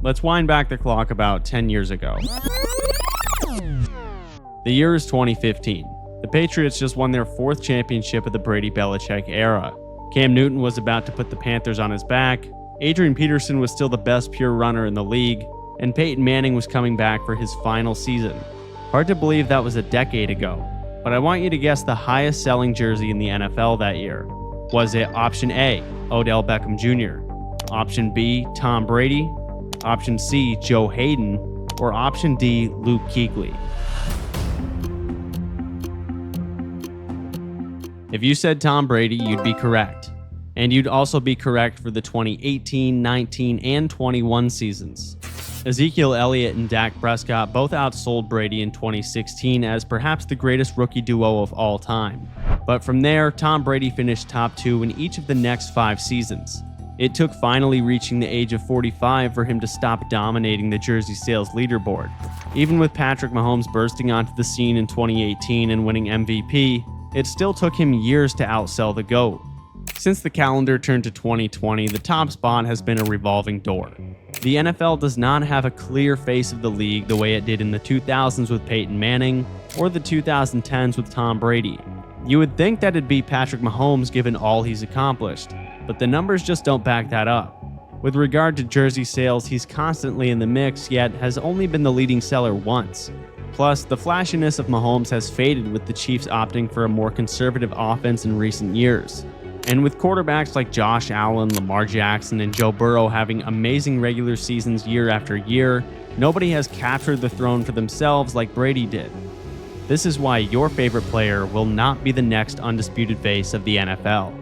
Let's wind back the clock about 10 years ago. The year is 2015. The Patriots just won their 4th championship of the Brady-Belichick era. Cam Newton was about to put the Panthers on his back, Adrian Peterson was still the best pure runner in the league, and Peyton Manning was coming back for his final season. Hard to believe that was a decade ago, but I want you to guess the highest selling jersey in the NFL that year. Was it option A, Odell Beckham Jr., option B, Tom Brady, option C, Joe Hayden, or option D, Luke Kuechly? If you said Tom Brady, you'd be correct. And you'd also be correct for the 2018, 19, and 21 seasons. Ezekiel Elliott and Dak Prescott both outsold Brady in 2016 as perhaps the greatest rookie duo of all time. But from there, Tom Brady finished top 2 in each of the next 5 seasons. It took finally reaching the age of 45 for him to stop dominating the jersey sales leaderboard. Even with Patrick Mahomes bursting onto the scene in 2018 and winning MVP, it still took him years to outsell the GOAT. Since the calendar turned to 2020, the top spot has been a revolving door. The NFL does not have a clear face of the league the way it did in the 2000s with Peyton Manning or the 2010s with Tom Brady. You would think that it'd be Patrick Mahomes given all he's accomplished, but the numbers just don't back that up. With regard to jersey sales, he's constantly in the mix, yet has only been the leading seller once. Plus, the flashiness of Mahomes has faded with the Chiefs opting for a more conservative offense in recent years. And with quarterbacks like Josh Allen, Lamar Jackson, and Joe Burrow having amazing regular seasons year after year, nobody has captured the throne for themselves like Brady did. This is why your favorite player will not be the next undisputed face of the NFL.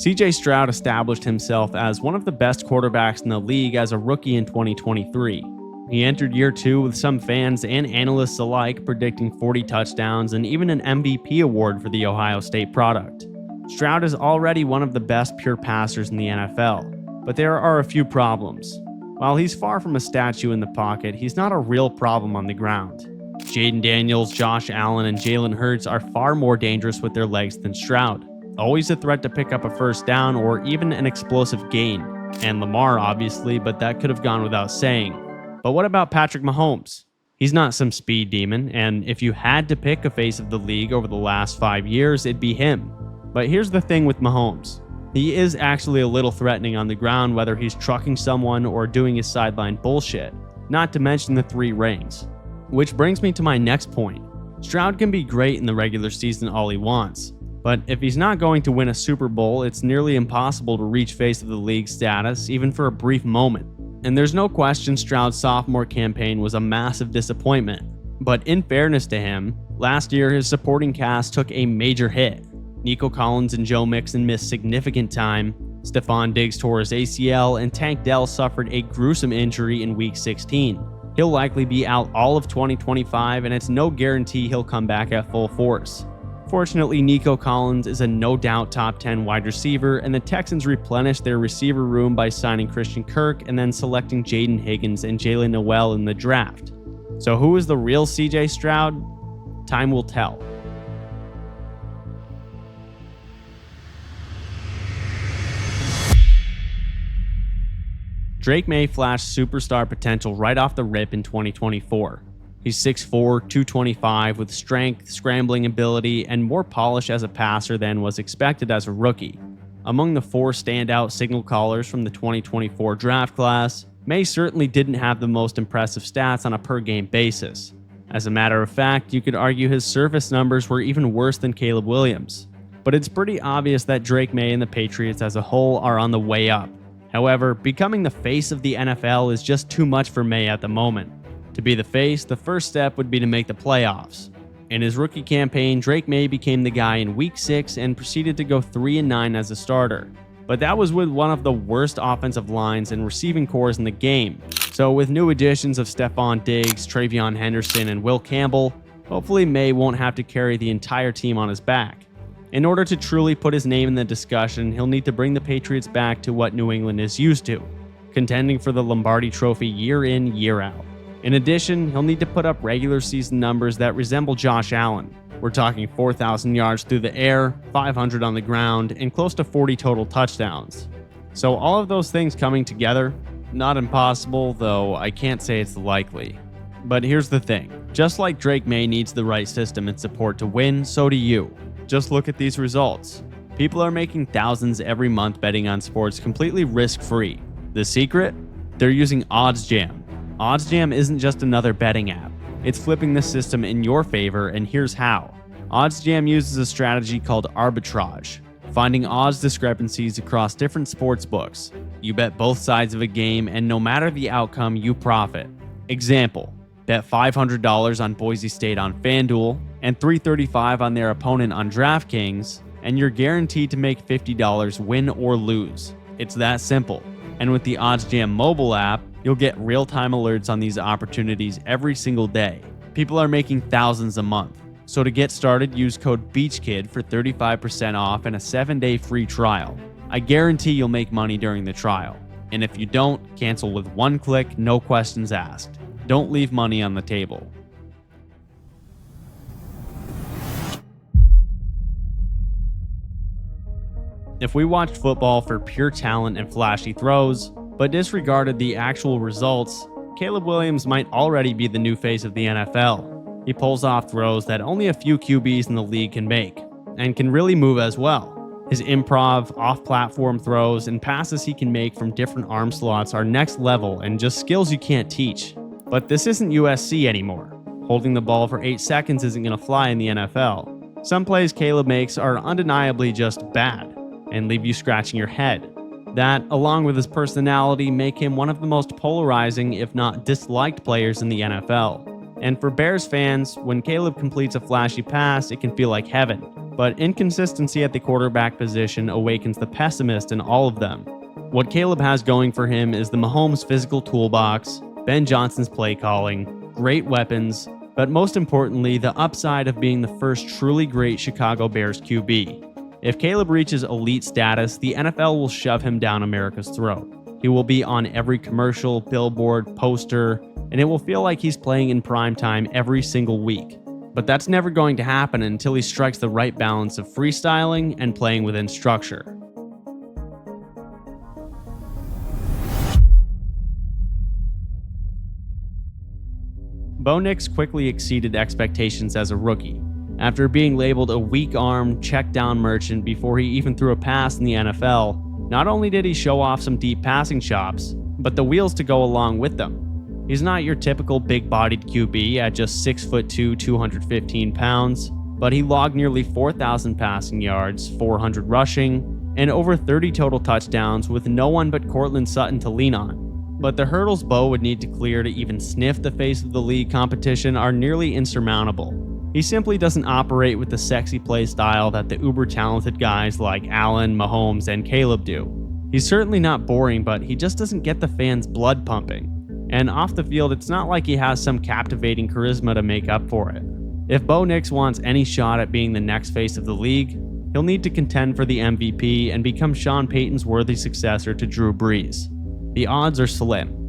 CJ Stroud established himself as one of the best quarterbacks in the league as a rookie in 2023. He entered year 2 with some fans and analysts alike predicting 40 touchdowns and even an MVP award for the Ohio State product. Stroud is already one of the best pure passers in the NFL, but there are a few problems. While he's far from a statue in the pocket, he's not a real problem on the ground. Jayden Daniels, Josh Allen, and Jalen Hurts are far more dangerous with their legs than Stroud. Always a threat to pick up a first down or even an explosive gain. And Lamar, obviously, but that could have gone without saying. But what about Patrick Mahomes? He's not some speed demon, and if you had to pick a face of the league over the last 5 years, it'd be him. But here's the thing with Mahomes. He is actually a little threatening on the ground, whether he's trucking someone or doing his sideline bullshit, not to mention the 3 rings. Which brings me to my next point. Stroud can be great in the regular season all he wants, but if he's not going to win a Super Bowl, it's nearly impossible to reach face of the league status, even for a brief moment. And there's no question Stroud's sophomore campaign was a massive disappointment. But in fairness to him, last year his supporting cast took a major hit. Nico Collins and Joe Mixon missed significant time, Stephon Diggs tore his ACL, and Tank Dell suffered a gruesome injury in Week 16. He'll likely be out all of 2025, and it's no guarantee he'll come back at full force. Fortunately, Nico Collins is a no-doubt top 10 wide receiver, and the Texans replenished their receiver room by signing Christian Kirk and then selecting Jayden Higgins and Jalen Noel in the draft. So who is the real CJ Stroud? Time will tell. Drake Maye flashed superstar potential right off the rip in 2024. He's 6'4", 225 with strength, scrambling ability, and more polish as a passer than was expected as a rookie. Among the 4 standout signal callers from the 2024 draft class, Maye certainly didn't have the most impressive stats on a per-game basis. As a matter of fact, you could argue his service numbers were even worse than Caleb Williams. But it's pretty obvious that Drake Maye and the Patriots as a whole are on the way up. However, becoming the face of the NFL is just too much for Maye at the moment. To be the face, the first step would be to make the playoffs. In his rookie campaign, Drake Maye became the guy in Week 6 and proceeded to go 3-9 as a starter. But that was with one of the worst offensive lines and receiving cores in the game. So with new additions of Stephon Diggs, Travion Henderson, and Will Campbell, hopefully Maye won't have to carry the entire team on his back. In order to truly put his name in the discussion, he'll need to bring the Patriots back to what New England is used to, contending for the Lombardi Trophy year in, year out. In addition, he'll need to put up regular season numbers that resemble Josh Allen. We're talking 4,000 yards through the air, 500 on the ground, and close to 40 total touchdowns. So all of those things coming together, not impossible, though I can't say it's likely. But here's the thing, just like Drake Maye needs the right system and support to win, so do you. Just look at these results. People are making thousands every month betting on sports completely risk-free. The secret? They're using OddsJam. OddsJam isn't just another betting app. It's flipping the system in your favor, and here's how. OddsJam uses a strategy called arbitrage, finding odds discrepancies across different sports books. You bet both sides of a game, and no matter the outcome, you profit. Example, bet $500 on Boise State on FanDuel and $335 on their opponent on DraftKings, and you're guaranteed to make $50 win or lose. It's that simple. And with the OddsJam mobile app, you'll get real-time alerts on these opportunities every single day. People are making thousands a month. So to get started, use code BEACHKID for 35% off and a 7-day free trial. I guarantee you'll make money during the trial. And if you don't, cancel with one click, no questions asked. Don't leave money on the table. If we watched football for pure talent and flashy throws, but disregarded the actual results, Caleb Williams might already be the new face of the NFL. He pulls off throws that only a few QBs in the league can make, and can really move as well. His improv, off-platform throws, and passes he can make from different arm slots are next level and just skills you can't teach. But this isn't USC anymore. Holding the ball for 8 seconds isn't going to fly in the NFL. Some plays Caleb makes are undeniably just bad and leave you scratching your head. That, along with his personality, make him one of the most polarizing, if not disliked players in the NFL. And for Bears fans, when Caleb completes a flashy pass, it can feel like heaven. But inconsistency at the quarterback position awakens the pessimist in all of them. What Caleb has going for him is the Mahomes physical toolbox, Ben Johnson's play calling, great weapons, but most importantly, the upside of being the first truly great Chicago Bears QB. If Caleb reaches elite status, the NFL will shove him down America's throat. He will be on every commercial, billboard, poster, and it will feel like he's playing in primetime every single week. But that's never going to happen until he strikes the right balance of freestyling and playing within structure. Bo Nix quickly exceeded expectations as a rookie. After being labeled a weak-armed, check-down merchant before he even threw a pass in the NFL, not only did he show off some deep passing chops, but the wheels to go along with them. He's not your typical big-bodied QB at just 6'2", 215 pounds, but he logged nearly 4,000 passing yards, 400 rushing, and over 30 total touchdowns with no one but Courtland Sutton to lean on. But the hurdles Bo would need to clear to even sniff the face of the league competition are nearly insurmountable. He simply doesn't operate with the sexy play style that the uber-talented guys like Allen, Mahomes, and Caleb do. He's certainly not boring, but he just doesn't get the fans' blood pumping. And off the field, it's not like he has some captivating charisma to make up for it. If Bo Nix wants any shot at being the next face of the league, he'll need to contend for the MVP and become Sean Payton's worthy successor to Drew Brees. The odds are slim.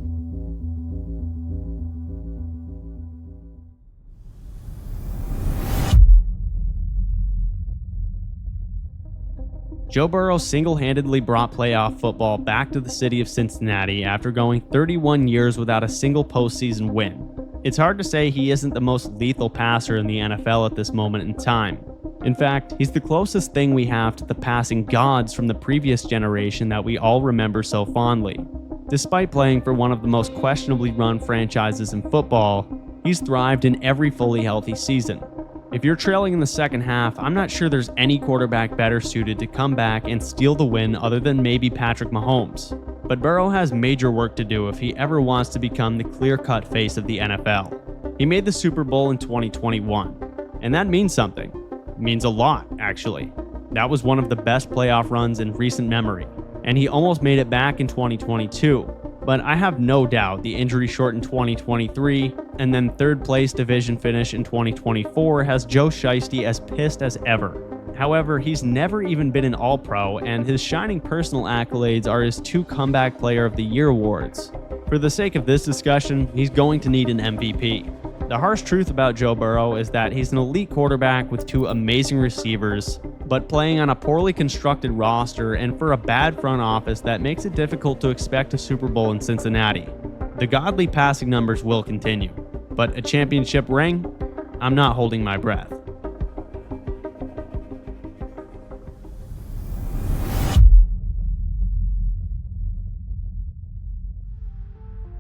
Joe Burrow single-handedly brought playoff football back to the city of Cincinnati after going 31 years without a single postseason win. It's hard to say he isn't the most lethal passer in the NFL at this moment in time. In fact, he's the closest thing we have to the passing gods from the previous generation that we all remember so fondly. Despite playing for one of the most questionably run franchises in football, he's thrived in every fully healthy season. If you're trailing in the second half, I'm not sure there's any quarterback better suited to come back and steal the win other than maybe Patrick Mahomes. But Burrow has major work to do if he ever wants to become the clear-cut face of the NFL. He made the Super Bowl in 2021, and that means something. It means a lot, actually. That was one of the best playoff runs in recent memory, and he almost made it back in 2022. But I have no doubt the injury-shortened 2023 and then third-place division finish in 2024 has Joe Shiesty as pissed as ever. However, he's never even been an All-Pro, and his shining personal accolades are his 2 Comeback Player of the Year awards. For the sake of this discussion, he's going to need an MVP. The harsh truth about Joe Burrow is that he's an elite quarterback with 2 amazing receivers, but playing on a poorly constructed roster and for a bad front office that makes it difficult to expect a Super Bowl in Cincinnati. The godly passing numbers will continue, but a championship ring? I'm not holding my breath.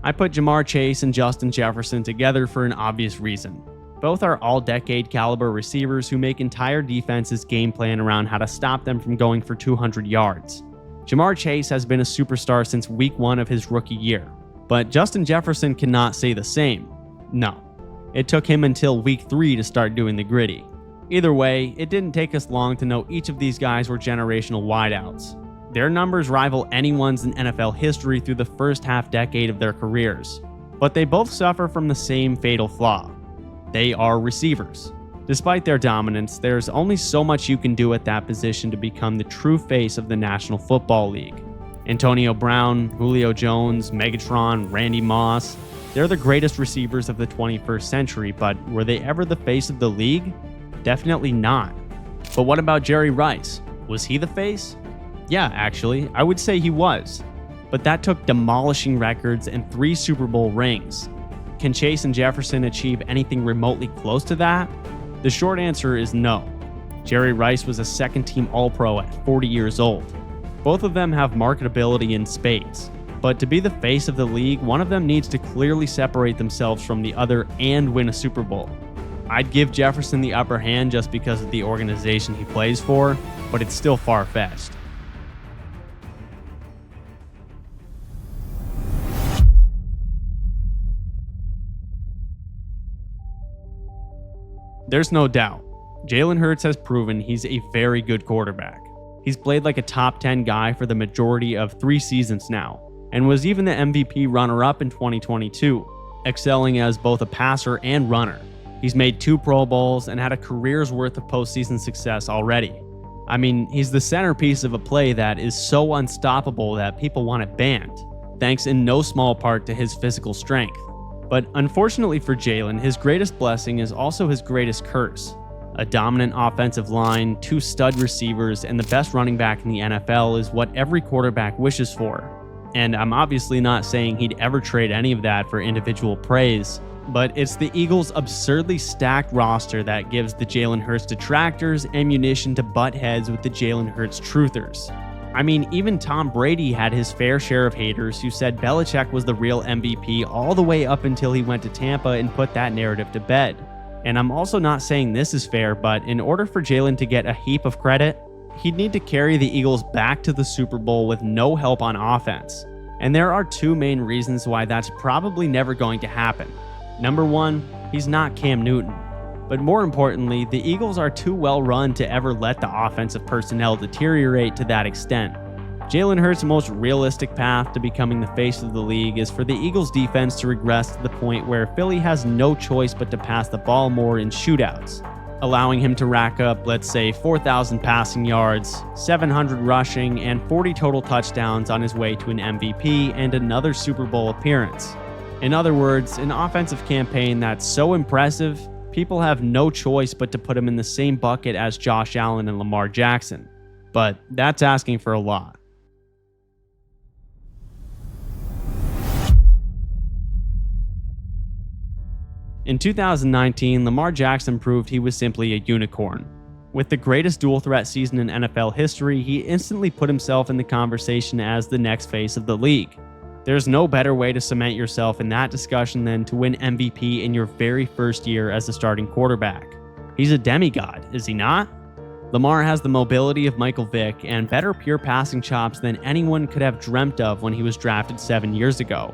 I put Ja'Marr Chase and Justin Jefferson together for an obvious reason. Both are all-decade caliber receivers who make entire defenses game plan around how to stop them from going for 200 yards. Ja'Marr Chase has been a superstar since week 1 of his rookie year, but Justin Jefferson cannot say the same. No, it took him until week 3 to start doing the gritty. Either way, it didn't take us long to know each of these guys were generational wideouts. Their numbers rival anyone's in NFL history through the first half-decade of their careers, but they both suffer from the same fatal flaw. They are receivers. Despite their dominance, there's only so much you can do at that position to become the true face of the National Football League. Antonio Brown, Julio Jones, Megatron, Randy Moss, they're the greatest receivers of the 21st century, but were they ever the face of the league? Definitely not. But what about Jerry Rice? Was he the face? Yeah, actually, I would say he was. But that took demolishing records and 3 Super Bowl rings. Can Chase and Jefferson achieve anything remotely close to that? The short answer is no. Jerry Rice was a second-team All-Pro at 40 years old. Both of them have marketability in spades. But to be the face of the league, one of them needs to clearly separate themselves from the other and win a Super Bowl. I'd give Jefferson the upper hand just because of the organization he plays for, but it's still far-fetched. There's no doubt, Jalen Hurts has proven he's a very good quarterback. He's played like a top 10 guy for the majority of 3 seasons now, and was even the MVP runner-up in 2022, excelling as both a passer and runner. He's made 2 Pro Bowls and had a career's worth of postseason success already. I mean, he's the centerpiece of a play that is so unstoppable that people want it banned, thanks in no small part to his physical strength. But unfortunately for Jalen, his greatest blessing is also his greatest curse. A dominant offensive line, 2 stud receivers, and the best running back in the NFL is what every quarterback wishes for. And I'm obviously not saying he'd ever trade any of that for individual praise, but it's the Eagles' absurdly stacked roster that gives the Jalen Hurts detractors ammunition to butt heads with the Jalen Hurts truthers. I mean, even Tom Brady had his fair share of haters who said Belichick was the real MVP all the way up until he went to Tampa and put that narrative to bed. And I'm also not saying this is fair, but in order for Jalen to get a heap of credit, he'd need to carry the Eagles back to the Super Bowl with no help on offense. And there are 2 main reasons why that's probably never going to happen. Number 1, he's not Cam Newton. But more importantly, the Eagles are too well run to ever let the offensive personnel deteriorate to that extent. Jalen Hurts' most realistic path to becoming the face of the league is for the Eagles' defense to regress to the point where Philly has no choice but to pass the ball more in shootouts, allowing him to rack up, let's say, 4,000 passing yards, 700 rushing, and 40 total touchdowns on his way to an MVP and another Super Bowl appearance. In other words, an offensive campaign that's so impressive, people have no choice but to put him in the same bucket as Josh Allen and Lamar Jackson. But that's asking for a lot. In 2019, Lamar Jackson proved he was simply a unicorn. With the greatest dual threat season in NFL history, he instantly put himself in the conversation as the next face of the league. There's no better way to cement yourself in that discussion than to win MVP in your very first year as a starting quarterback. He's a demigod, is he not? Lamar has the mobility of Michael Vick and better pure passing chops than anyone could have dreamt of when he was drafted 7 years ago.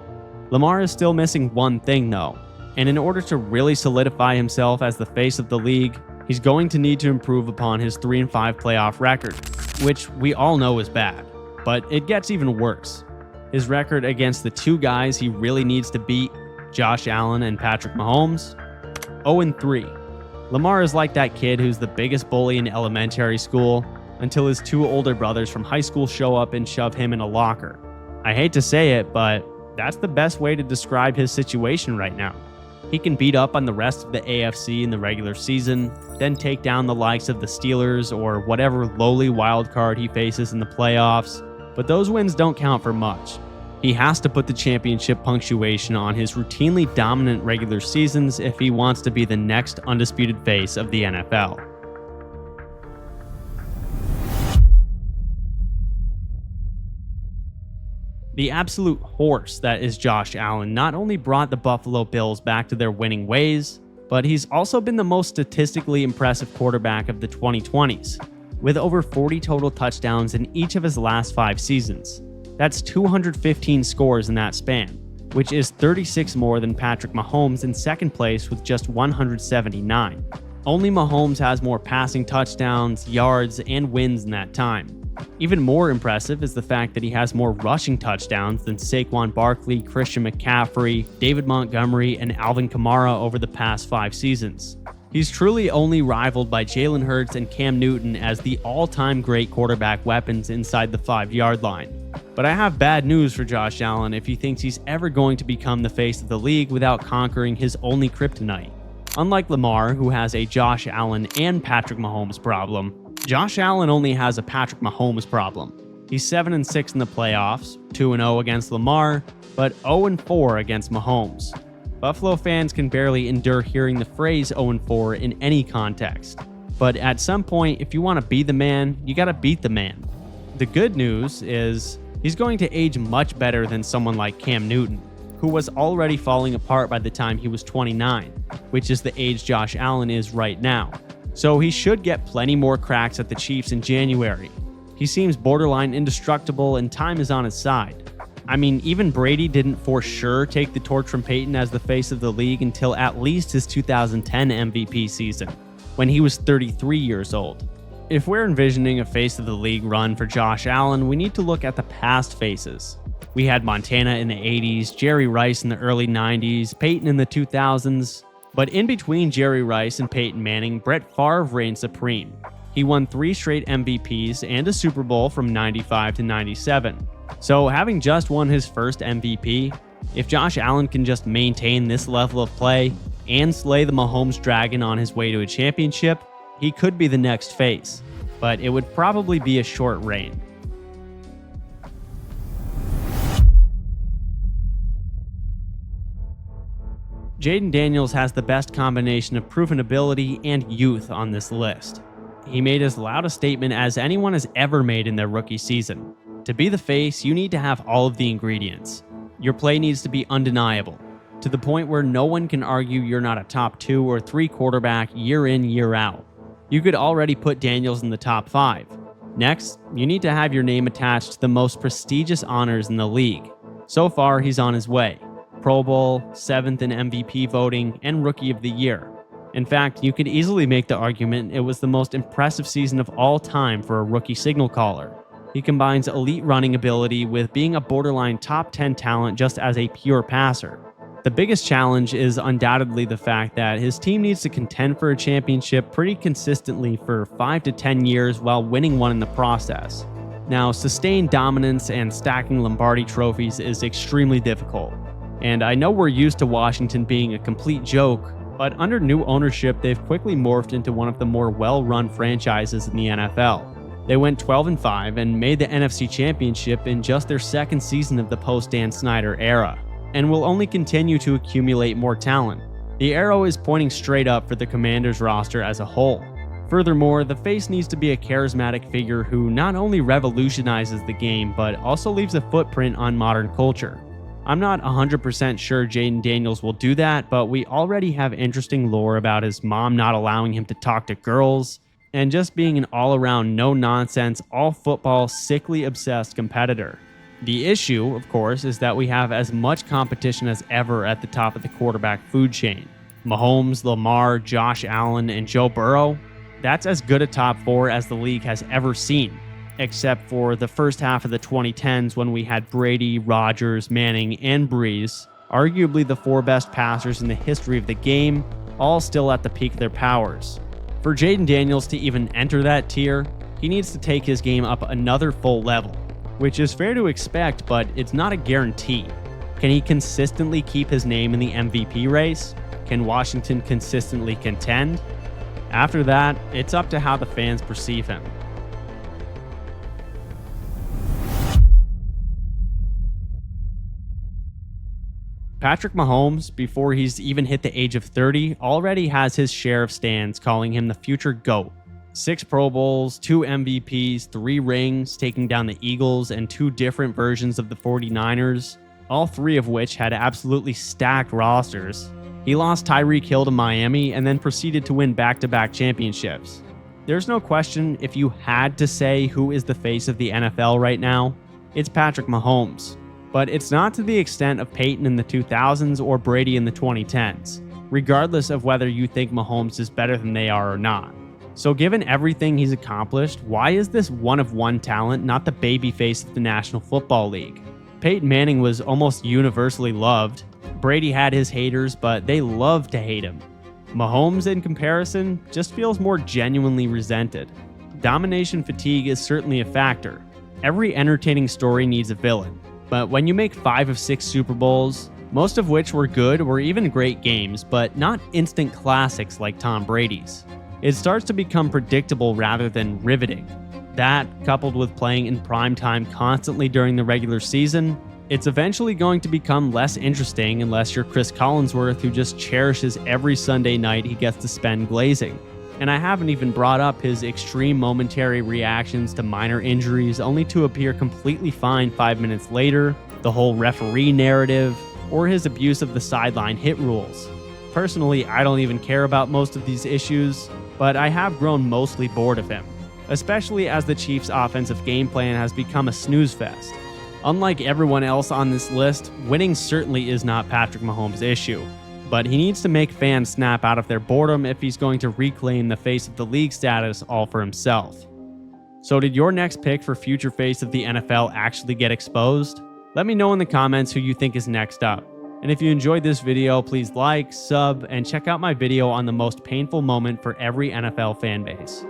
Lamar is still missing one thing though, and in order to really solidify himself as the face of the league, he's going to need to improve upon his 3-5 playoff record, which we all know is bad, but it gets even worse. His record against the 2 guys he really needs to beat, Josh Allen and Patrick Mahomes, 0-3. Lamar is like that kid who's the biggest bully in elementary school until his 2 older brothers from high school show up and shove him in a locker. I hate to say it, but that's the best way to describe his situation right now. He can beat up on the rest of the AFC in the regular season, then take down the likes of the Steelers or whatever lowly wildcard he faces in the playoffs, but those wins don't count for much. He has to put the championship punctuation on his routinely dominant regular seasons if he wants to be the next undisputed face of the NFL. The absolute horse that is Josh Allen not only brought the Buffalo Bills back to their winning ways, but he's also been the most statistically impressive quarterback of the 2020s, with over 40 total touchdowns in each of his last 5 seasons. That's 215 scores in that span, which is 36 more than Patrick Mahomes in second place with just 179. Only Mahomes has more passing touchdowns, yards, and wins in that time. Even more impressive is the fact that he has more rushing touchdowns than Saquon Barkley, Christian McCaffrey, David Montgomery, and Alvin Kamara over the past 5 seasons. He's truly only rivaled by Jalen Hurts and Cam Newton as the all-time great quarterback weapons inside the 5-yard line. But I have bad news for Josh Allen if he thinks he's ever going to become the face of the league without conquering his only kryptonite. Unlike Lamar, who has a Josh Allen and Patrick Mahomes problem, Josh Allen only has a Patrick Mahomes problem. He's 7-6 in the playoffs, 2-0 against Lamar, but 0-4 against Mahomes. Buffalo fans can barely endure hearing the phrase 0-4 in any context. But at some point, if you want to be the man, you gotta beat the man. The good news is he's going to age much better than someone like Cam Newton, who was already falling apart by the time he was 29, which is the age Josh Allen is right now. So he should get plenty more cracks at the Chiefs in January. He seems borderline indestructible and time is on his side. I mean, even Brady didn't for sure take the torch from Peyton as the face of the league until at least his 2010 MVP season, when he was 33 years old. If we're envisioning a face of the league run for Josh Allen, we need to look at the past faces. We had Montana in the 80s, Jerry Rice in the early 90s, Peyton in the 2000s. But in between Jerry Rice and Peyton Manning, Brett Favre reigned supreme. He won 3 straight MVPs and a Super Bowl from 95 to 97. So having just won his first MVP, if Josh Allen can just maintain this level of play and slay the Mahomes dragon on his way to a championship, he could be the next face. But it would probably be a short reign. Jayden Daniels has the best combination of proven ability and youth on this list. He made as loud a statement as anyone has ever made in their rookie season. To be the face, you need to have all of the ingredients. Your play needs to be undeniable, to the point where no one can argue you're not a top 2 or 3 quarterback year in, year out. You could already put Daniels in the top 5. Next, you need to have your name attached to the most prestigious honors in the league. So far, he's on his way. Pro Bowl, 7th in MVP voting, and Rookie of the Year. In fact, you could easily make the argument it was the most impressive season of all time for a rookie signal caller. He combines elite running ability with being a borderline top 10 talent just as a pure passer. The biggest challenge is undoubtedly the fact that his team needs to contend for a championship pretty consistently for 5 to 10 years while winning one in the process. Now, sustained dominance and stacking Lombardi trophies is extremely difficult. And I know we're used to Washington being a complete joke, but under new ownership, they've quickly morphed into one of the more well-run franchises in the NFL. They went 12-5 and made the NFC Championship in just their second season of the post-Dan Snyder era, and will only continue to accumulate more talent. The arrow is pointing straight up for the Commanders roster as a whole. Furthermore, the face needs to be a charismatic figure who not only revolutionizes the game, but also leaves a footprint on modern culture. I'm not 100% sure Jayden Daniels will do that, but we already have interesting lore about his mom not allowing him to talk to girls, and just being an all-around no-nonsense, all-football, sickly obsessed competitor. The issue, of course, is that we have as much competition as ever at the top of the quarterback food chain. Mahomes, Lamar, Josh Allen, and Joe Burrow, that's as good a top 4 as the league has ever seen. Except for the first half of the 2010s when we had Brady, Rodgers, Manning, and Breeze, arguably the 4 best passers in the history of the game, all still at the peak of their powers. For Jayden Daniels to even enter that tier, he needs to take his game up another full level, which is fair to expect, but it's not a guarantee. Can he consistently keep his name in the MVP race? can Washington consistently contend? After that, it's up to how the fans perceive him. Patrick Mahomes, before he's even hit the age of 30, already has his share of stands calling him the future GOAT. 6 Pro Bowls, 2 MVPs, 3 rings, taking down the Eagles and 2 different versions of the 49ers, all 3 of which had absolutely stacked rosters. He lost Tyreek Hill to Miami and then proceeded to win back-to-back championships. There's no question, if you had to say who is the face of the NFL right now, it's Patrick Mahomes. But it's not to the extent of Peyton in the 2000s or Brady in the 2010s, regardless of whether you think Mahomes is better than they are or not. So given everything he's accomplished, why is this one-of-one talent not the babyface of the National Football League? Peyton Manning was almost universally loved. Brady had his haters, but they loved to hate him. Mahomes, in comparison, just feels more genuinely resented. Domination fatigue is certainly a factor. Every entertaining story needs a villain. But when you make 5 of 6 Super Bowls, most of which were good or even great games, but not instant classics like Tom Brady's, it starts to become predictable rather than riveting. That, coupled with playing in prime time constantly during the regular season, it's eventually going to become less interesting unless you're Chris Collinsworth, who just cherishes every Sunday night he gets to spend glazing. And I haven't even brought up his extreme momentary reactions to minor injuries only to appear completely fine 5 minutes later, the whole referee narrative, or his abuse of the sideline hit rules. Personally, I don't even care about most of these issues, but I have grown mostly bored of him, especially as the Chiefs' offensive game plan has become a snooze fest. Unlike everyone else on this list, winning certainly is not Patrick Mahomes' issue. But he needs to make fans snap out of their boredom if he's going to reclaim the face of the league status all for himself. So did your next pick for future face of the NFL actually get exposed? Let me know in the comments who you think is next up. And if you enjoyed this video, please like, sub, and check out my video on the most painful moment for every NFL fan base.